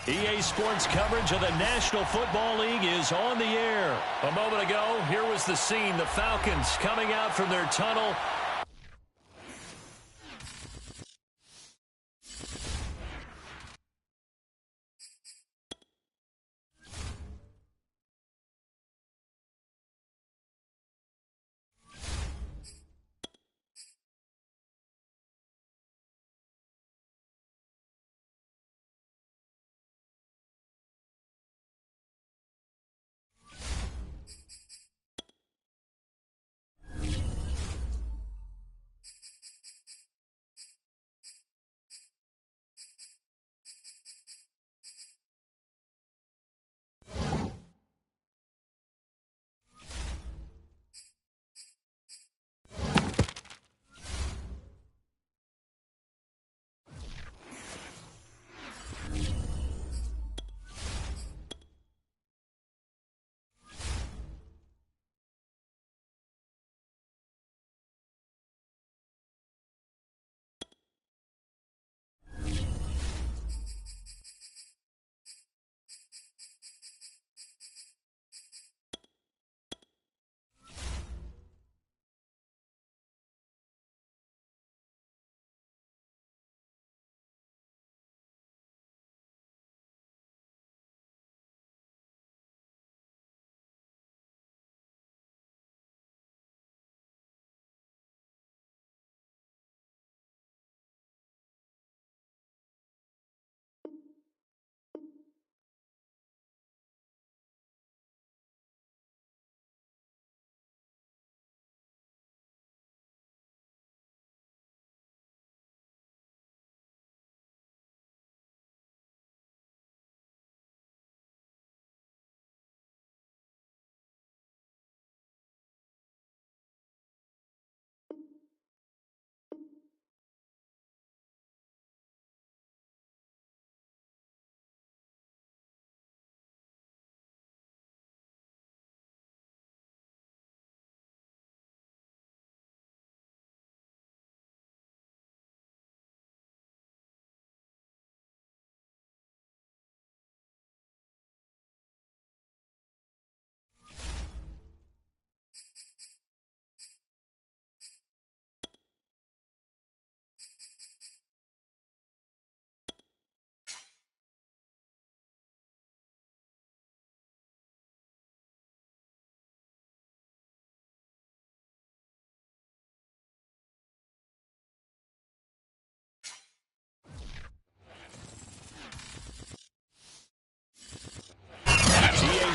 EA Sports coverage of the National Football League is on the air. A moment ago, here was the scene. The Falcons coming out from their tunnel.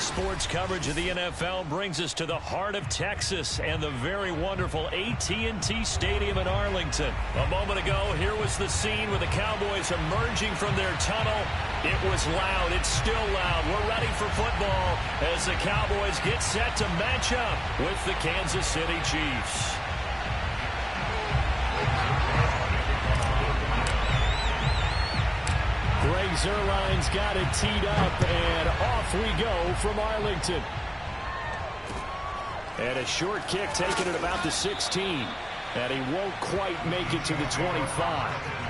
Sports coverage of the NFL brings us to the heart of Texas and the very wonderful AT&T Stadium in Arlington. A moment ago, here was the scene with the Cowboys emerging from their tunnel. It was loud. It's still loud. We're ready for football as the Cowboys get set to match up with the Kansas City Chiefs. Greg Zuerlein's got it teed up, and off we go from Arlington. And a short kick taken at about the 16. And he won't quite make it to the 25.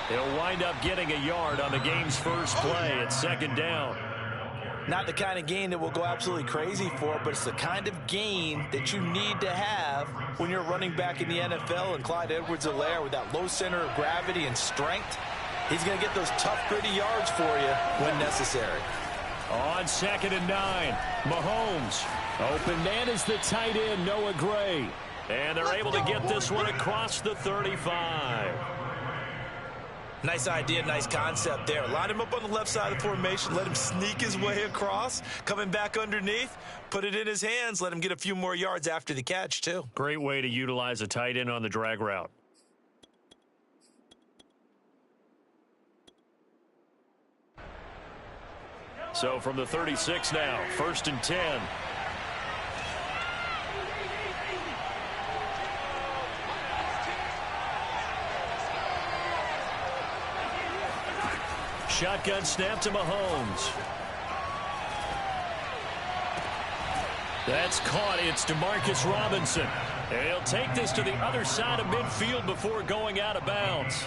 He'll wind up getting a yard on the game's first play at second down. Not the kind of gain that we'll go absolutely crazy for, but it's the kind of gain that you need to have when you're running back in the NFL. And Clyde Edwards-Helaire, with that low center of gravity and strength, he's going to get those tough, gritty yards for you when necessary. On 2nd and 9, Mahomes. Open man is the tight end, Noah Gray. And they're able to get this one across the 35. Nice idea, nice concept there. Line him up on the left side of the formation, let him sneak his way across, coming back underneath, put it in his hands, let him get a few more yards after the catch, too. Great way to utilize a tight end on the drag route. So from the 36 now, 1st and 10. Shotgun snap to Mahomes. That's caught. It's Demarcus Robinson. And he'll take this to the other side of midfield before going out of bounds.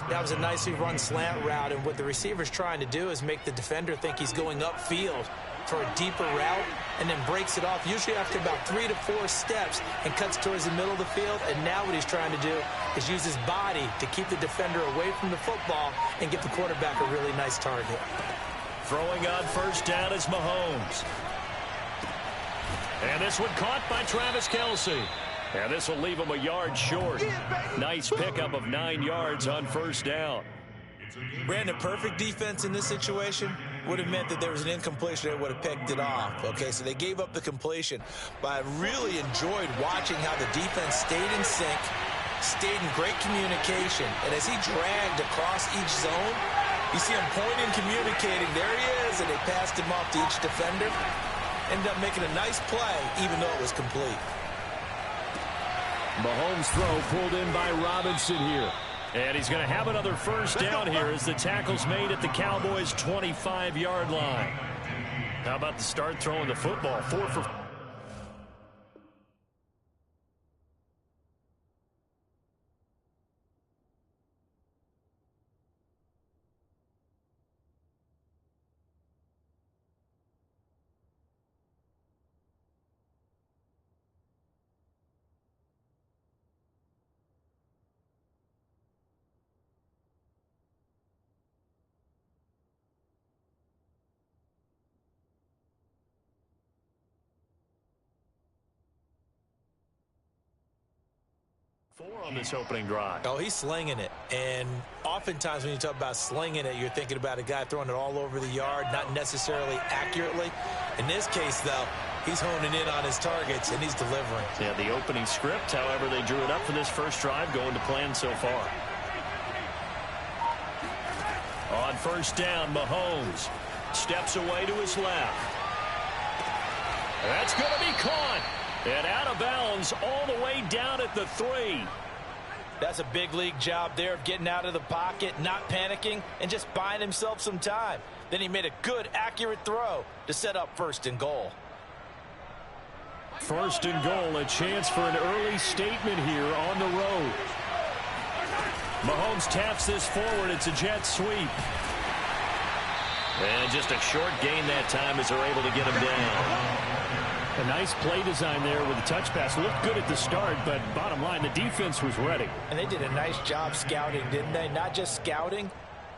That was a nicely run slant route, and what the receiver's trying to do is make the defender think he's going upfield for a deeper route, and then breaks it off, usually after about 3 to 4 steps, and cuts towards the middle of the field. And now what he's trying to do is use his body to keep the defender away from the football and get the quarterback a really nice target. Throwing on 1st down is Mahomes. And this one caught by Travis Kelce. And this will leave him a yard short. Nice pickup of 9 yards on 1st down. Brandon, perfect defense in this situation would have meant that there was an incompletion. They would have picked it off. Okay, so they gave up the completion. But I really enjoyed watching how the defense stayed in sync, stayed in great communication. And as he dragged across each zone, you see him pointing, communicating. There he is, and they passed him off to each defender. Ended up making a nice play, even though it was complete. Mahomes' throw pulled in by Robinson here. And he's going to have another 1st down here as the tackle's made at the Cowboys' 25-yard line. How about the start throwing the football? 4 for... on this opening drive. Oh, he's slinging it. And oftentimes when you talk about slinging it, you're thinking about a guy throwing it all over the yard, not necessarily accurately. In this case, though, he's honing in on his targets, and he's delivering. Yeah, the opening script, however, they drew it up for this 1st drive, going to plan so far. On 1st down, Mahomes steps away to his left. That's going to be caught. And out of bounds all the way down at the 3. That's a big league job there of getting out of the pocket, not panicking, and just buying himself some time. Then he made a good, accurate throw to set up 1st and goal. 1st and goal, a chance for an early statement here on the road. Mahomes taps this forward. It's a jet sweep. And just a short gain that time as they're able to get him down. A nice play design there with the touch pass. Looked good at the start, but bottom line, the defense was ready. And they did a nice job scouting, didn't they? Not just scouting,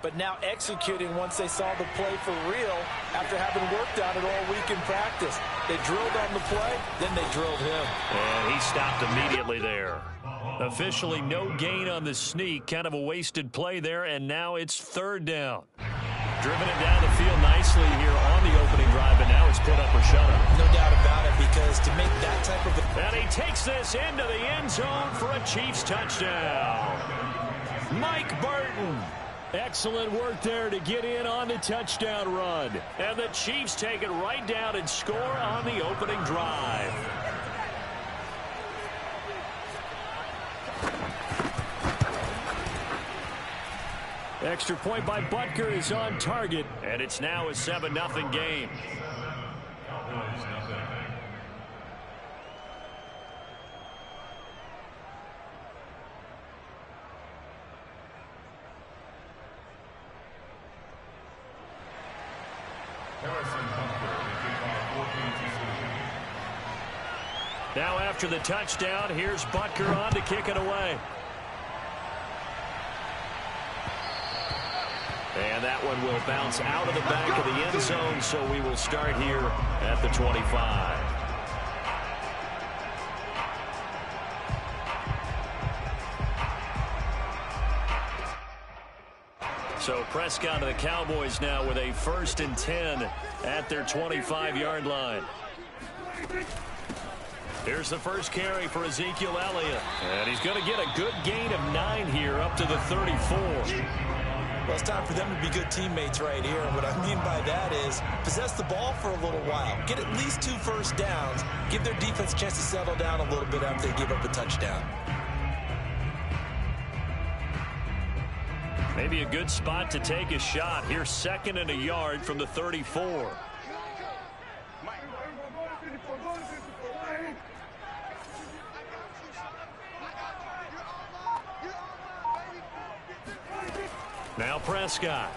but now executing once they saw the play for real after having worked on it all week in practice. They drilled on the play, then they drilled him. And he stopped immediately there. Officially no gain on the sneak. Kind of a wasted play there, and now it's 3rd down. Driven it down the field nicely here on the opening drive, but now it's put up or shut up. No doubt about it, because to make that type of... And he takes this into the end zone for a Chiefs touchdown. Mike Burton. Excellent work there to get in on the touchdown run. And the Chiefs take it right down and score on the opening drive. Extra point by Butker is on target, and it's now a 7-0 game. Now after the touchdown, here's Butker on to kick it away. And that one will bounce out of the back of the end zone, so we will start here at the 25. So Prescott and the Cowboys now with a 1st and 10 at their 25-yard line. Here's the first carry for Ezekiel Elliott. And he's going to get a good gain of 9 here up to the 34. Well, it's time for them to be good teammates right here. And what I mean by that is possess the ball for a little while. Get at least 2 first downs. Give their defense a chance to settle down a little bit after they give up a touchdown. Maybe a good spot to take a shot. Here's 2nd and a yard from the 34. Now Prescott.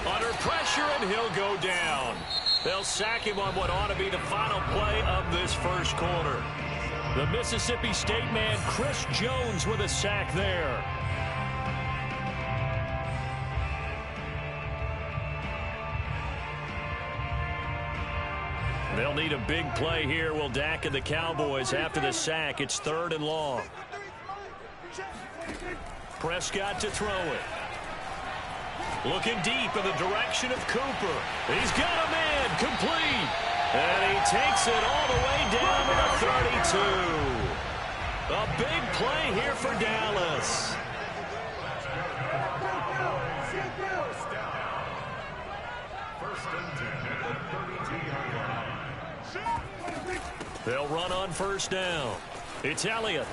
Under pressure, and he'll go down. They'll sack him on what ought to be the final play of this first quarter. The Mississippi State man, Chris Jones, with a sack there. They'll need a big play here, will Dak and the Cowboys after the sack. It's 3rd and long. Prescott to throw it. Looking deep in the direction of Cooper. He's got a man, complete. And he takes it all the way down to the 32. A big play here for Dallas. They'll run on 1st down. It's Elliott.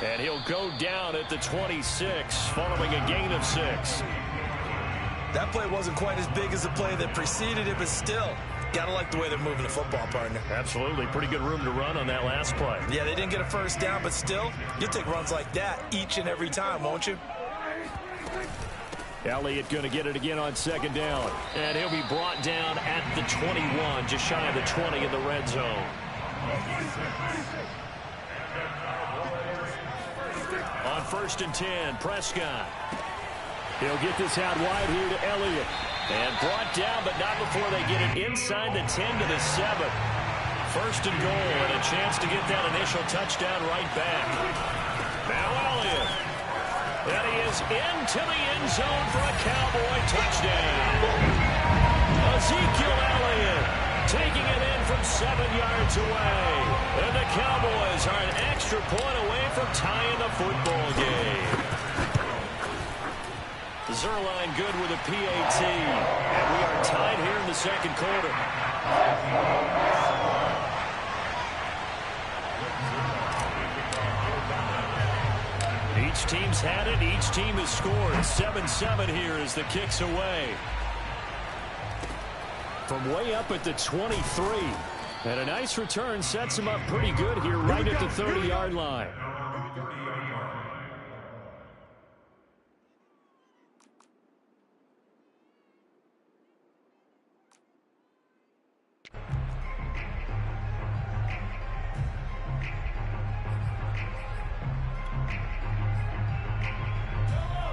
And he'll go down at the 26 following a gain of 6. That play wasn't quite as big as the play that preceded it, but still, gotta like the way they're moving the football, partner. Absolutely. Pretty good room to run on that last play. Yeah, they didn't get a first down, but still, you'll take runs like that each and every time, won't you? Elliott going to get it again on 2nd down. And he'll be brought down at the 21, just shy of the 20 in the red zone. On 1st and 10, Prescott. He'll get this out wide here to Elliott. And brought down, but not before they get it inside the 10 to the 7. 1st and goal, and a chance to get that initial touchdown right back. Now Elliott. And he is into the end zone for a Cowboy touchdown. Ezekiel Elliott taking it in from 7 yards away. And the Cowboys are an extra point away from tying the football game. Zuerlein good with a PAT. And we are tied here in the 2nd quarter. Each team's had it. Each team has scored. 7-7 here as the kick's away. From way up at the 23. And a nice return sets him up pretty good here right at the 30-yard line.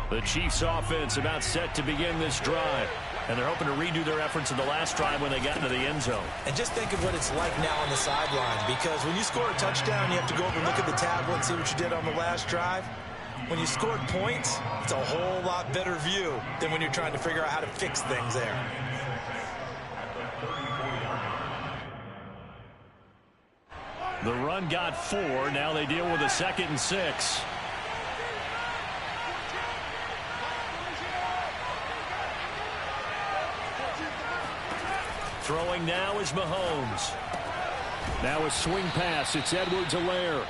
The Chiefs offense about set to begin this drive. And they're hoping to redo their efforts in the last drive when they got into the end zone. And just think of what it's like now on the sidelines, because when you score a touchdown, you have to go over and look at the tablet and see what you did on the last drive. When you scored points, it's a whole lot better view than when you're trying to figure out how to fix things there. The run got 4. Now they deal with a 2nd and 6. Throwing now is Mahomes. Now a swing pass. It's Edwards-Helaire.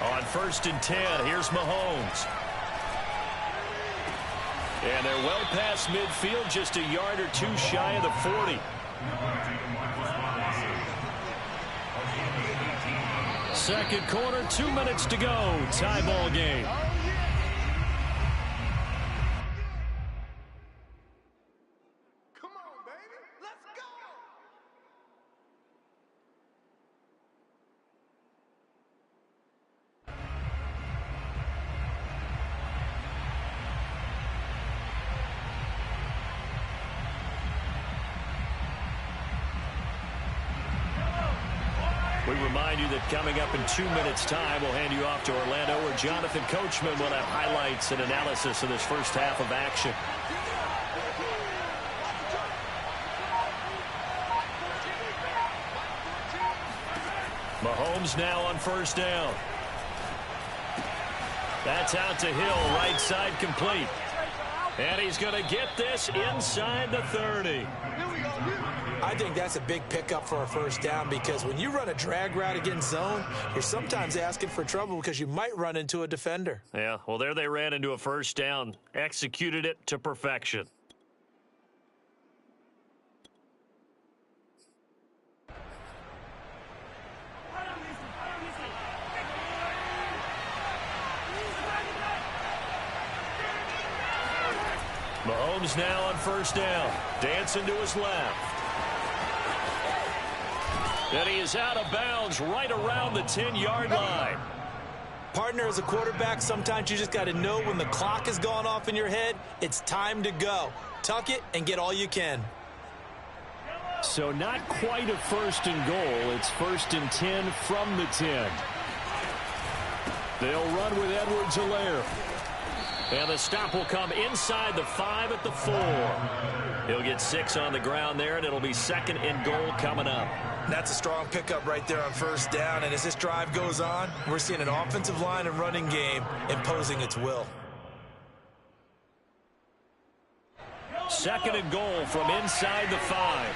On 1st and 10, here's Mahomes. And they're well past midfield, just a yard or 2 shy of the 40. Second quarter, 2 minutes to go. Tie ball game. Come on, baby. Let's go. We remind you that coming up in 2 minutes' time, we'll hand you off to Orlando, where Jonathan Coachman will have highlights and analysis of this first half of action. Mahomes now on first down. That's out to Hill, right side complete. And he's going to get this inside the 30. I think that's a big pickup for a first down because when you run a drag route against zone, you're sometimes asking for trouble because you might run into a defender. Yeah, well, there they ran into a first down. Executed it to perfection. Mahomes now on first down. Dancing to his left. And he is out of bounds right around the 10-yard line. Partner, as a quarterback, sometimes you just got to know when the clock has gone off in your head, it's time to go. Tuck it and get all you can. So not quite a first and goal. It's first and 10 from the 10. They'll run with Edwards-Helaire. And the stop will come inside the 5 at the 4. He'll get 6 on the ground there, and it'll be second and goal coming up. That's a strong pickup right there on first down. And as this drive goes on, we're seeing an offensive line and running game imposing its will. Second and goal from inside the 5.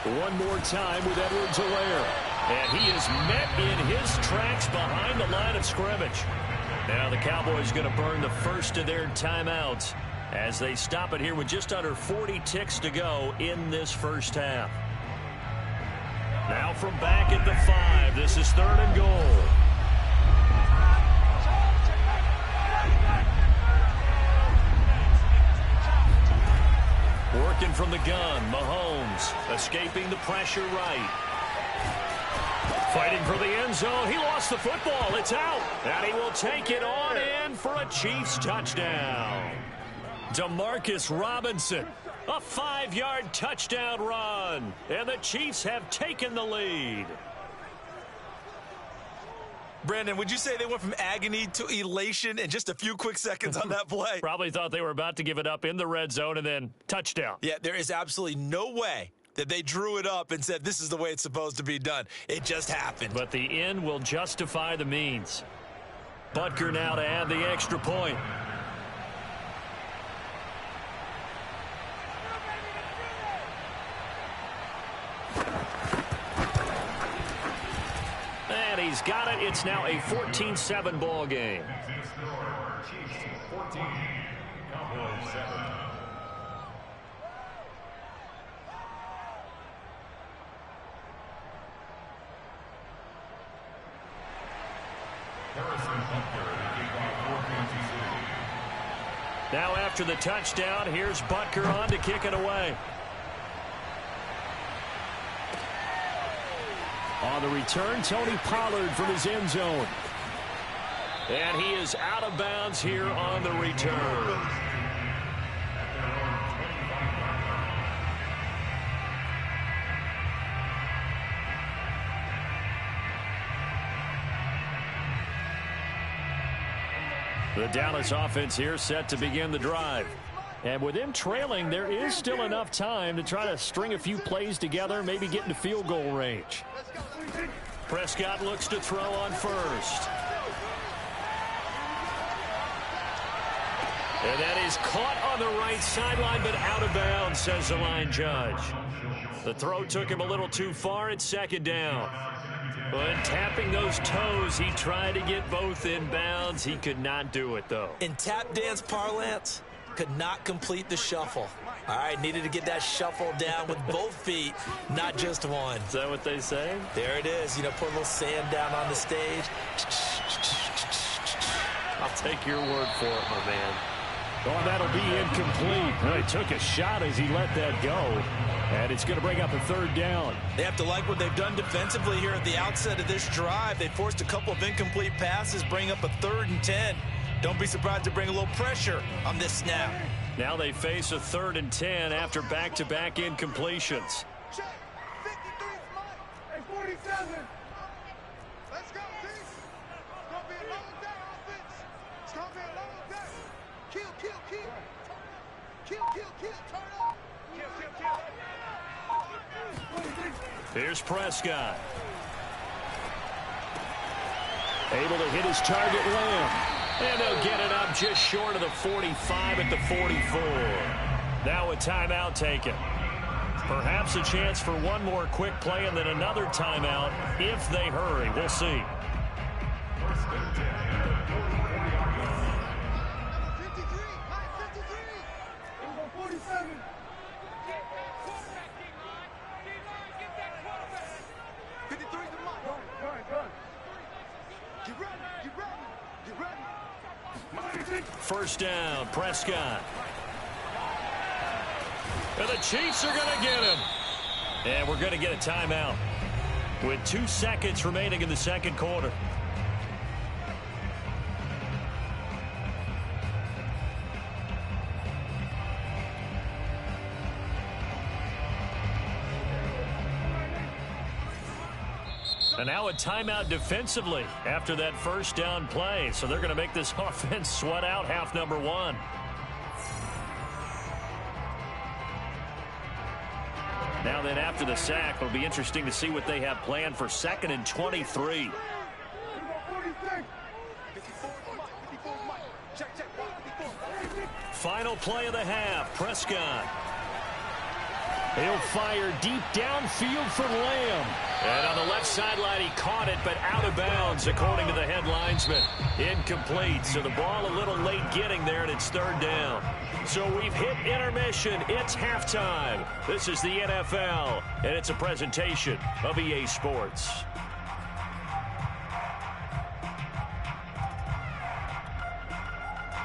One more time with Edwards-Helaire. And he is met in his tracks behind the line of scrimmage. Now the Cowboys going to burn the first of their timeouts as they stop it here with just under 40 ticks to go in this first half. Now from back at the 5, this is third and goal. Working from the gun, Mahomes escaping the pressure right. Fighting for the end zone. He lost the football. It's out. And he will take it on in for a Chiefs touchdown. Demarcus Robinson, a 5-yard touchdown run. And the Chiefs have taken the lead. Brandon, would you say they went from agony to elation in just a few quick seconds on that play? Probably thought they were about to give it up in the red zone and then touchdown. Yeah, there is absolutely no way that they drew it up and said this is the way it's supposed to be done. It just happened. But the end will justify the means. Butker now to add the extra point. And he's got it. It's now a 14-7 ball game. Now after the touchdown, here's Butker on to kick it away. On the return, Tony Pollard from his end zone. And he is out of bounds here on the return. The Dallas offense here set to begin the drive. And with them trailing, there is still enough time to try to string a few plays together, maybe get into field goal range. Prescott looks to throw on first. And that is caught on the right sideline, but out of bounds, says the line judge. The throw took him a little too far at second down. But tapping those toes, he tried to get both in bounds. He could not do it, though. In tap dance parlance, could not complete the shuffle. All right, needed to get that shuffle down with both feet, not just one. Is that what they say? There it is. You know, put a little sand down on the stage. I'll take your word for it, my man. Oh, that'll be incomplete. Well, he took a shot as he let that go. And it's going to bring up a third down. They have to like what they've done defensively here at the outset of this drive. They forced a couple of incomplete passes, bring up a 3rd and 10. Don't be surprised to bring a little pressure on this snap. Now they face a 3rd and 10 after back-to-back incompletions. Check. 53 Mike. Hey, 47. Let's go, team. It's going to be a long day, offense. It's going to be a long day. Kill, kill, kill. Turn up. Here's Prescott. Able to hit his target, Lamb. And they'll get it up just short of the 45 at the 44. Now a timeout taken. Perhaps a chance for one more quick play and then another timeout if they hurry. We'll see. First down, Prescott. And the Chiefs are going to get him. And we're going to get a timeout with 2 seconds remaining in the second quarter. And now a timeout defensively after that first down play. So they're going to make this offense sweat out half number one. Now then, after the sack, it'll be interesting to see what they have planned for 2nd and 23. Final play of the half, Prescott. He'll fire deep downfield for Lamb. And on the left sideline, he caught it, but out of bounds, according to the head linesman. Incomplete, so the ball a little late getting there, and it's 3rd down. So we've hit intermission. It's halftime. This is the NFL, and it's a presentation of EA Sports.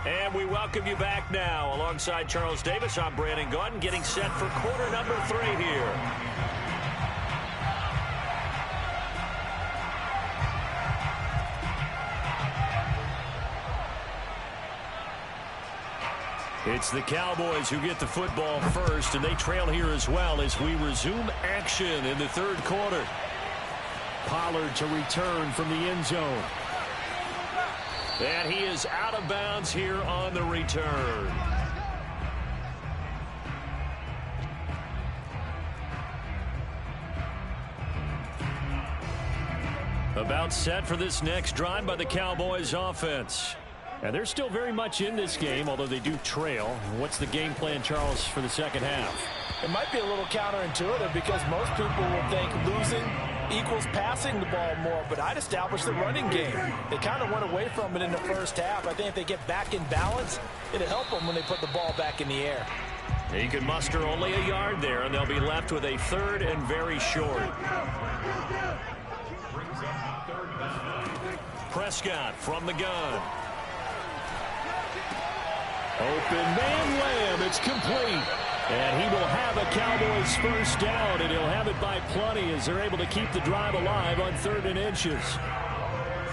And we welcome you back now. Alongside Charles Davis, I'm Brandon Gaudin, getting set for quarter number 3 here. It's the Cowboys who get the football first, and they trail here as well as we resume action in the 3rd quarter. Pollard to return from the end zone. And he is out of bounds here on the return. About set for this next drive by the Cowboys offense. And they're still very much in this game, although they do trail. What's the game plan, Charles, for the second half? It might be a little counterintuitive because most people will think losing equals passing the ball more, but I'd establish the running game. They kind of went away from it in the first half. I think if they get back in balance, it'll help them when they put the ball back in the air. He can muster only a yard there, and they'll be left with a 3rd and very short. Prescott from the gun. Open man, Lamb. It's complete. And he will have a Cowboys first down, and he'll have it by plenty as they're able to keep the drive alive on 3rd and inches.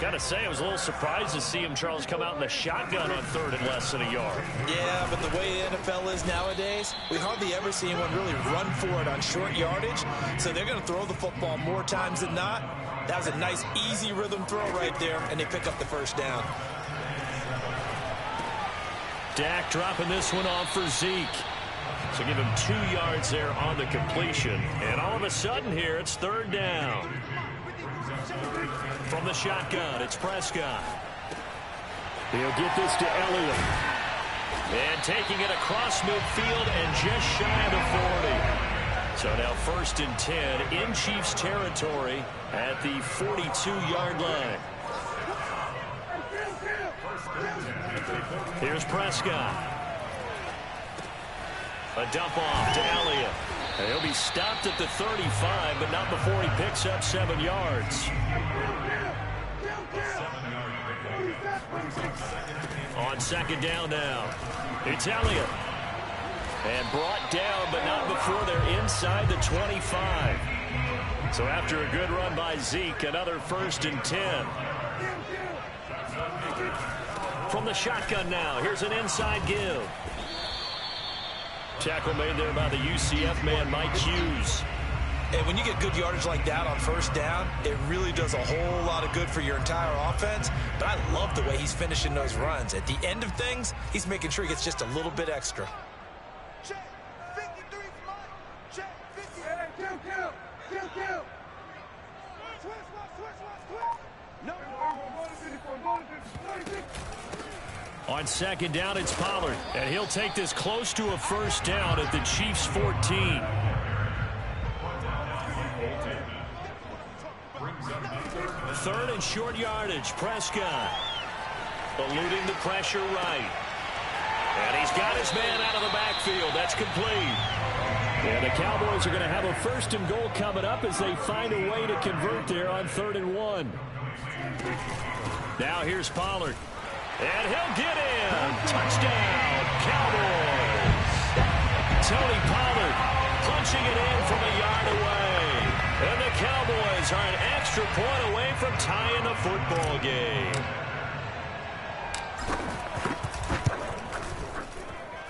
Got to say, I was a little surprised to see him, Charles, come out in the shotgun on 3rd and less than a yard. Yeah, but the way the NFL is nowadays, we hardly ever see anyone really run for it on short yardage. So they're going to throw the football more times than not. That was a nice, easy rhythm throw right there, and they pick up the first down. Dak dropping this one off for Zeke. So give him 2 yards there on the completion. And all of a sudden here, it's 3rd down. From the shotgun, it's Prescott. He'll get this to Elliott. And taking it across midfield and just shy of the 40. So now 1st and 10 in Chiefs territory at the 42-yard line. Here's Prescott. A dump off to Elliott. And he'll be stopped at the 35, but not before he picks up 7 yards. On 2nd down now, it's Elliott. And brought down, but not before they're inside the 25. So after a good run by Zeke, another 1st and 10. From the shotgun now, here's an inside give. Tackle made there by the UCF man, Mike Hughes. And when you get good yardage like that on 1st down, it really does a whole lot of good for your entire offense. But I love the way he's finishing those runs. At the end of things, he's making sure he gets just a little bit extra. On second down, it's Pollard, and he'll take this close to a first down at the Chiefs' 14. Third and short yardage. Prescott eluding the pressure right. And he's got his man out of the backfield. That's complete. And the Cowboys are going to have a first and goal coming up as they find a way to convert there on 3rd and 1. Now here's Pollard. And he'll get in. Touchdown, Cowboys. Tony Pollard punching it in from a yard away. And the Cowboys are an extra point away from tying the football game.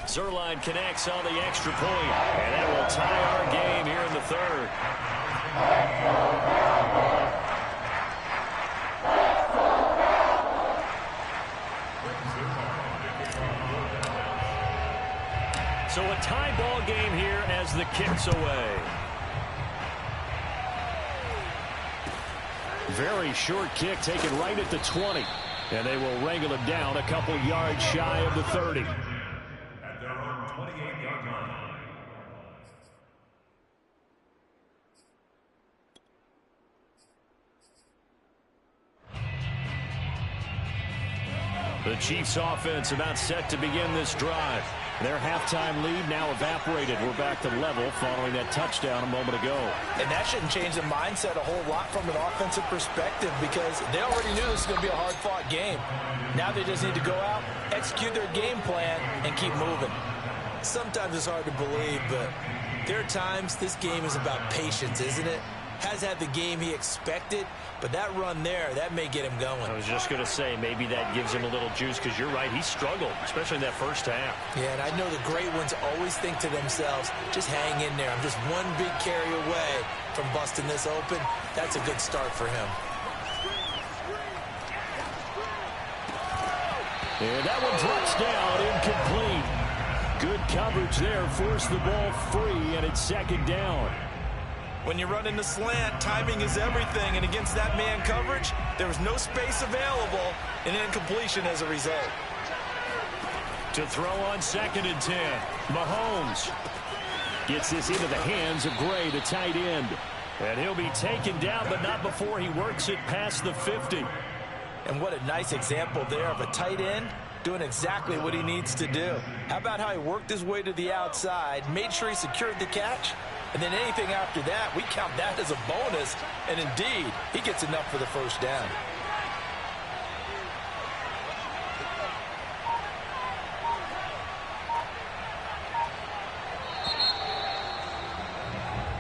Zuerlein connects on the extra point, and that will tie our game here in the 3rd. So a tie ball game here as the kick's away. Very short kick taken right at the 20. And they will wrangle it down a couple yards shy of the 30. At their own 28-yard line. The Chiefs offense about set to begin this drive. Their halftime lead now evaporated. We're back to level following that touchdown a moment ago. And that shouldn't change the mindset a whole lot from an offensive perspective because they already knew this was going to be a hard-fought game. Now they just need to go out, execute their game plan, and keep moving. Sometimes it's hard to believe, but there are times this game is about patience, isn't it? Has had the game he expected, but that run there, that may get him going. I was just going to say, maybe that gives him a little juice because you're right, he struggled, especially in that first half. Yeah, and I know the great ones always think to themselves, just hang in there. I'm just one big carry away from busting this open. That's a good start for him. And that one drops down, incomplete. Good coverage there, forced the ball free, and it's second down. When you run in the slant, timing is everything, and against that man coverage, there was no space available, and incompletion as a result. To throw on 2nd and 10, Mahomes gets this into the hands of Gray, the tight end. And he'll be taken down, but not before he works it past the 50. And what a nice example there of a tight end doing exactly what he needs to do. How about how he worked his way to the outside, made sure he secured the catch, and then anything after that, we count that as a bonus. And indeed, he gets enough for the first down.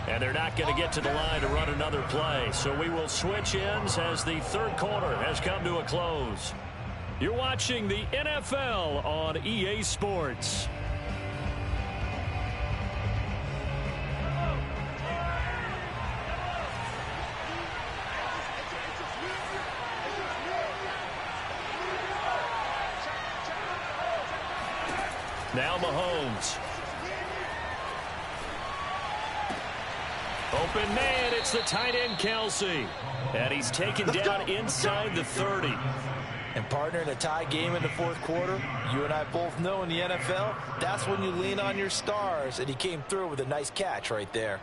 And they're not going to get to the line to run another play. So we will switch ends as the 3rd quarter has come to a close. You're watching the NFL on EA Sports. Now Mahomes. Open man, it's the tight end Kelsey. And he's taken down inside the 30. And partner, in a tie game in the 4th quarter, you and I both know in the NFL, that's when you lean on your stars. And he came through with a nice catch right there.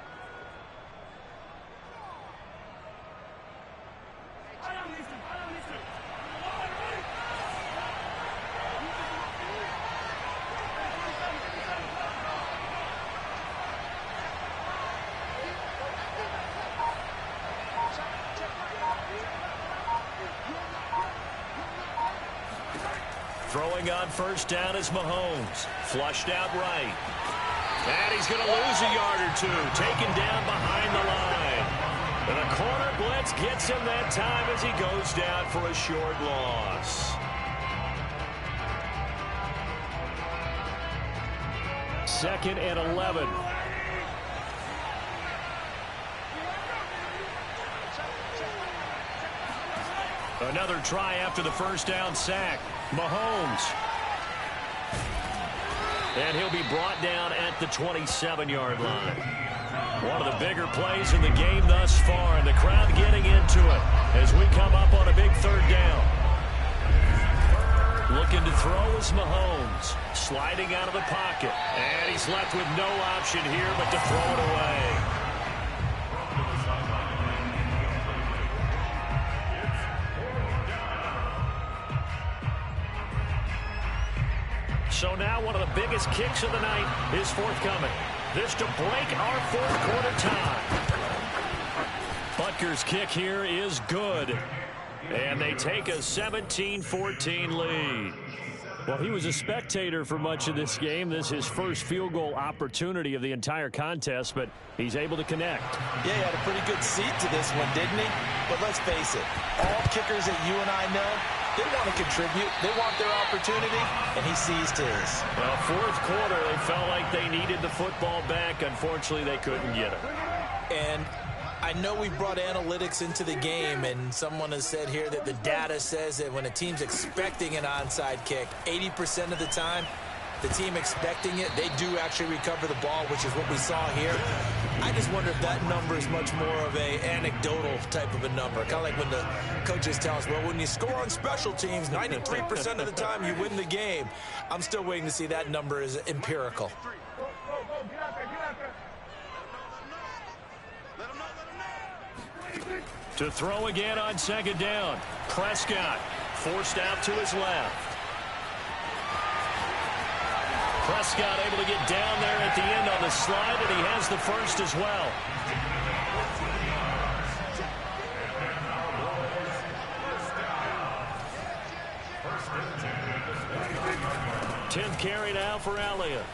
Throwing on first down is Mahomes. Flushed out right. And he's going to lose a yard or two. Taken down behind the line. And a corner blitz gets him that time as he goes down for a short loss. Second and 11. Another try after the first down sack. Mahomes. And he'll be brought down at the 27-yard line. One of the bigger plays in the game thus far, and the crowd getting into it as we come up on a big 3rd down. Looking to throw is Mahomes. Sliding out of the pocket. And he's left with no option here but to throw it away. So now one of the biggest kicks of the night is forthcoming. This to break our fourth quarter tie. Butker's kick here is good. And they take a 17-14 lead. Well, he was a spectator for much of this game. This is his first field goal opportunity of the entire contest, but he's able to connect. Yeah, he had a pretty good seat to this one, didn't he? But let's face it, all kickers that you and I know, they want to contribute. They want their opportunity, and he seized his. Well, fourth quarter, they felt like they needed the football back. Unfortunately, they couldn't get it. And I know we brought analytics into the game, and someone has said here that the data says that when a team's expecting an onside kick, 80% of the time, the team expecting it, they do actually recover the ball, which is what we saw here. I just wonder if that number is much more of a anecdotal type of a number. Kind of like when the coaches tell us, well, when you score on special teams, 93% of the time you win the game. I'm still waiting to see that number is empirical. To throw again on second down. Prescott forced out to his left. Prescott able to get down there at the end on the slide, and he has the first as well. Tenth carry now for Elliott.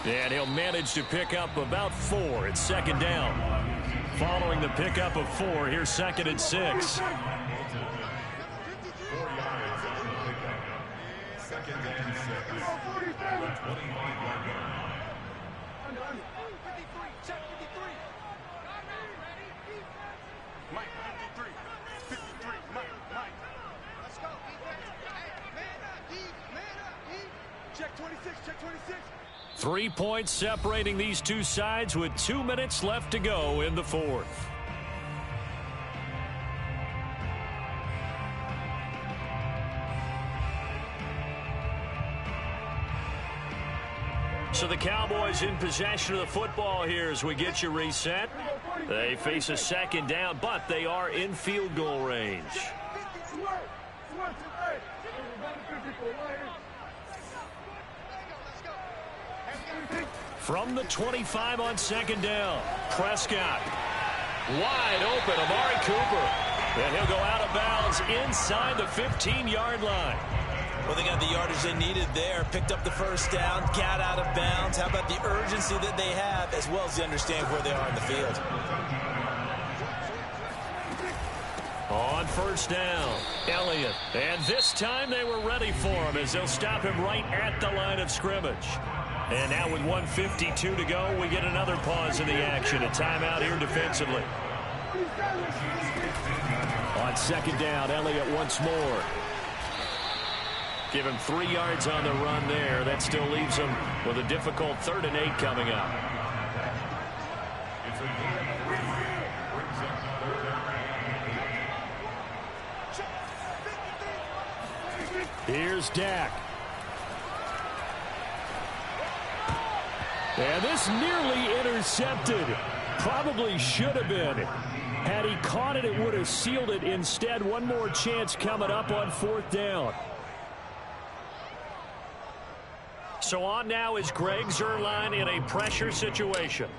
And he'll manage to pick up about 4 at second down. Following the pickup of 4, here's 2nd and 6. Check 26, check 26. 3 points separating these two sides with 2 minutes left to go in the fourth. So the Cowboys in possession of the football here as we get you reset. They face a second down, but they are in field goal range. From the 25 on second down, Prescott wide open, Amari Cooper. And he'll go out of bounds inside the 15-yard line. Well, they got the yardage they needed there, picked up the first down, got out of bounds. How about the urgency that they have, as well as they understand where they are in the field. On first down, Elliott. And this time they were ready for him as they'll stop him right at the line of scrimmage. And now with 1:52 to go, we get another pause in the action. A timeout here defensively. On second down, Elliott once more. Give him 3 yards on the run there. That still leaves him with a difficult 3rd and 8 coming up. Here's Dak. And this nearly intercepted. Probably should have been. Had he caught it, it would have sealed it. Instead, one more chance coming up on 4th down. So on now is Greg Zuerlein in a pressure situation.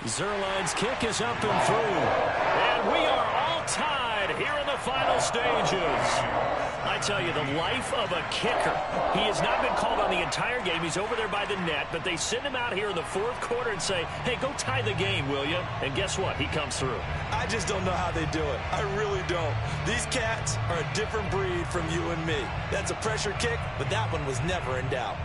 Zuerlein's kick is up and through. And we are all tied here in the final stages. I tell you, the life of a kicker. He has not been called on the entire game. He's over there by the net, but they send him out here in the 4th quarter and say, hey, go tie the game, will you? And guess what? He comes through. I just don't know how they do it. I really don't. These cats are a different breed from you and me. That's a pressure kick, but that one was never in doubt.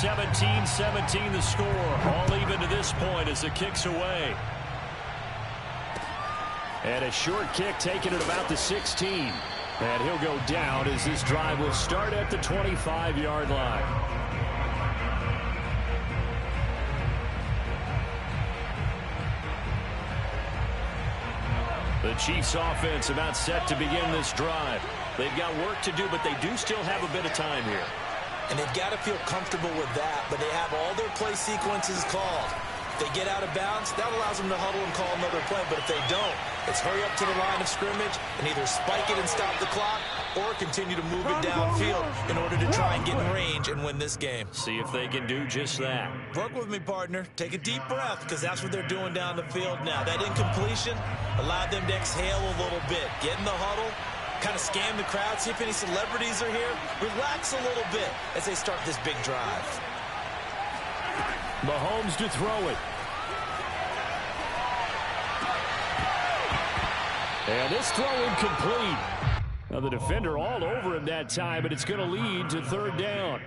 (17-17) the score. All even to this point as the kick's away. And a short kick taken at about the 16. And he'll go down as this drive will start at the 25-yard line. The Chiefs offense about set to begin this drive. They've got work to do, but they do still have a bit of time here. And they've got to feel comfortable with that, but they have all their play sequences called. If they get out of bounds, that allows them to huddle and call another play. But if they don't, it's hurry up to the line of scrimmage and either spike it and stop the clock or continue to move it downfield in order to try and get in range and win this game. See if they can do just that. Work with me, partner. Take a deep breath, because that's what they're doing down the field now. That incompletion allowed them to exhale a little bit. Get in the huddle, kind of scan the crowd, see if any celebrities are here. Relax a little bit as they start this big drive. Mahomes to throw it. And this throw incomplete. Now the defender all over him that time, but it's going to lead to third down.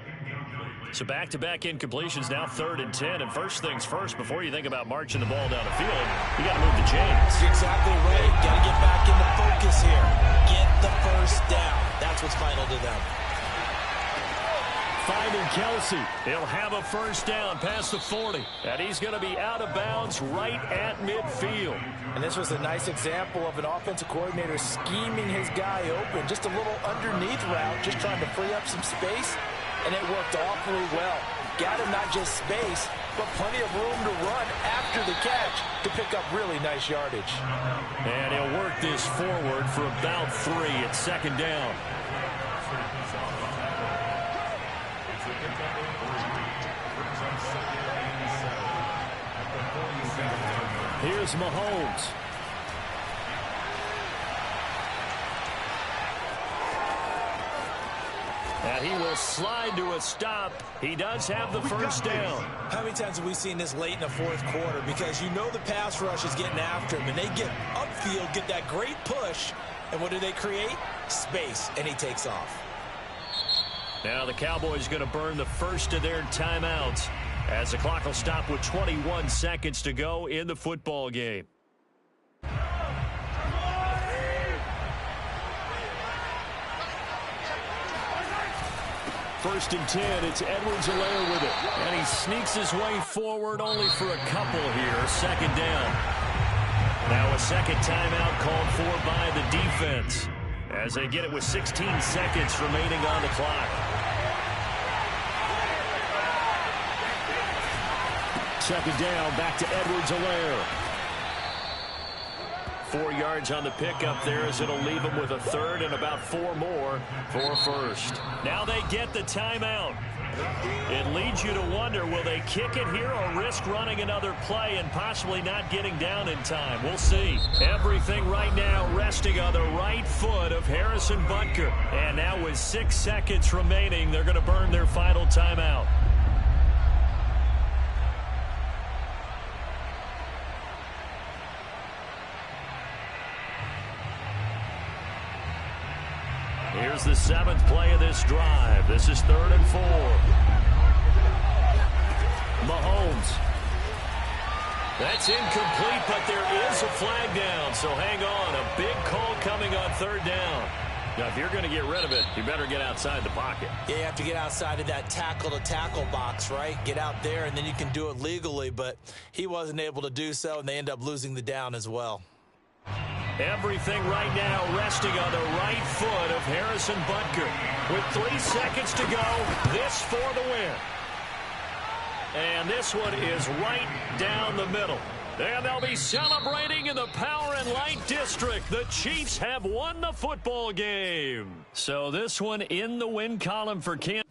So back-to-back incompletions, now 3rd and 10. And first things first, before you think about marching the ball down the field, you got to move the chains. You're exactly right. Got to get back into focus here. Get the first down. That's what's vital to them. Finding Kelsey. He'll have a first down past the 40. And he's going to be out of bounds right at midfield. And this was a nice example of an offensive coordinator scheming his guy open. Just a little underneath route, just trying to free up some space. And it worked awfully well. Got him not just space, but plenty of room to run after the catch to pick up really nice yardage. And he'll work this forward for about 3 at 2nd down. Here's Mahomes. And he will slide to a stop. He does have the first down. How many times have we seen this late in the 4th quarter? Because you know the pass rush is getting after him, and they get upfield, get that great push, and what do they create? Space, and he takes off. Now the Cowboys going to burn the first of their timeouts as the clock will stop with 21 seconds to go in the football game. First and 10, it's Edwards-Helaire with it. And he sneaks his way forward only for a couple here. 2nd down. Now a second timeout called for by the defense as they get it with 16 seconds remaining on the clock. Second down, back to Edwards-Helaire. 4 yards on the pickup there as it'll leave them with a 3rd and about 4 more for a first. Now they get the timeout. It leads you to wonder, will they kick it here or risk running another play and possibly not getting down in time? We'll see. Everything right now resting on the right foot of Harrison Butker. And now with 6 seconds remaining, they're going to burn their final timeout. Here's the 7th play of this drive. This is 3rd and 4. Mahomes. That's incomplete, but there is a flag down, so hang on. A big call coming on 3rd down. Now, if you're going to get rid of it, you better get outside the pocket. Yeah, you have to get outside of that tackle-to-tackle box, right? Get out there, and then you can do it legally, but he wasn't able to do so, and they end up losing the down as well. Everything right now resting on the right foot of Harrison Butker. With 3 seconds to go, this for the win. And this one is right down the middle. And they'll be celebrating in the Power and Light District. The Chiefs have won the football game. So this one in the win column for Kansas.